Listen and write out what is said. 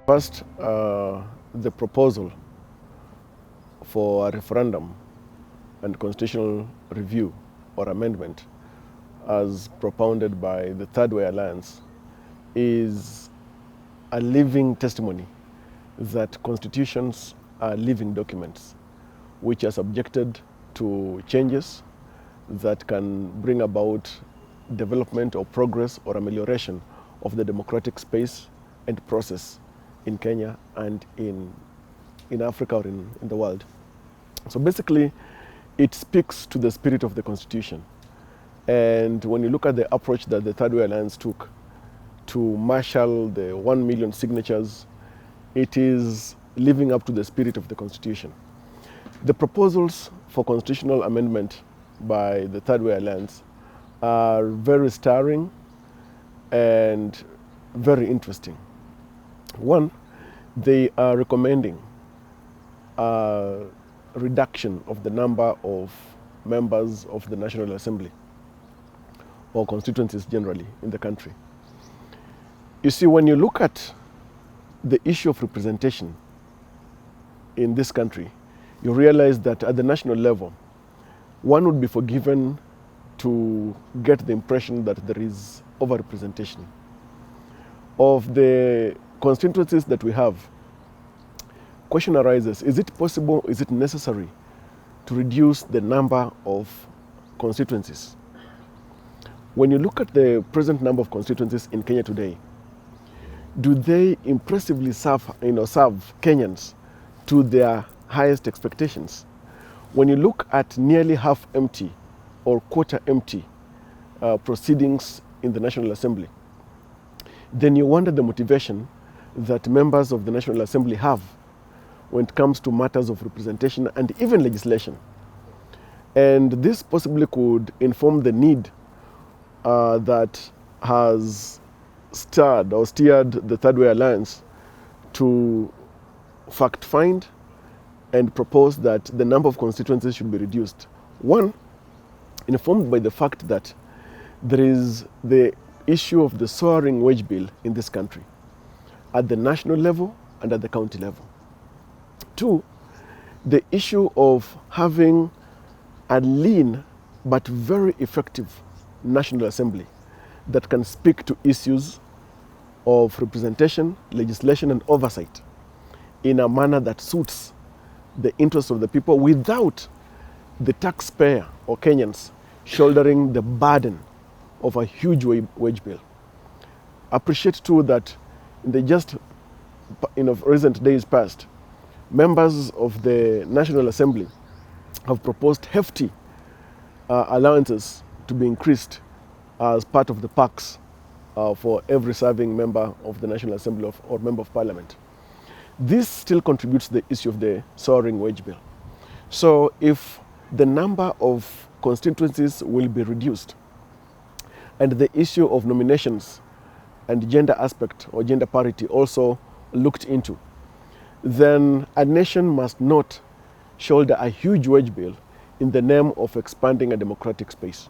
First, the proposal for a referendum and constitutional review or amendment as propounded by the Third Way Alliance is a living testimony that constitutions are living documents which are subjected to changes that can bring about development or progress or amelioration of the democratic space and process in Kenya and in Africa or in the world. So basically, it speaks to the spirit of the Constitution. And when you look at the approach that the Third Way Alliance took to marshal the 1 million signatures, it is living up to the spirit of the Constitution. The proposals for constitutional amendment by the Third Way Alliance are very stirring and very interesting. One, they are recommending a reduction of the number of members of the National Assembly or constituencies generally in the country. You see, when you look at the issue of representation in this country, you realize that at the national level, one would be forgiven to get the impression that there is overrepresentation. Of the constituencies that we have, question arises, is it possible, is it necessary to reduce the number of constituencies? When you look at the present number of constituencies in Kenya today, do they impressively serve Kenyans to their highest expectations? When you look at nearly half empty or quarter empty proceedings in the National Assembly, then you wonder the motivation that members of the National Assembly have when it comes to matters of representation and even legislation. And this possibly could inform the need that has steered the Third Way Alliance to fact-find and propose that the number of constituencies should be reduced. One, informed by the fact that there is the issue of the soaring wage bill in this country at the national level and at the county level. Two, the issue of having a lean but very effective National Assembly that can speak to issues of representation, legislation, and oversight in a manner that suits the interests of the people without the taxpayer or Kenyans shouldering the burden of a huge wage bill. Appreciate too that in the just recent days past, members of the National Assembly have proposed hefty allowances to be increased as part of the perks for every serving member of the National Assembly or member of Parliament. This still contributes to the issue of the soaring wage bill. So if the number of constituencies will be reduced and the issue of nominations and gender aspect or gender parity also looked into, then a nation must not shoulder a huge wage bill in the name of expanding a democratic space.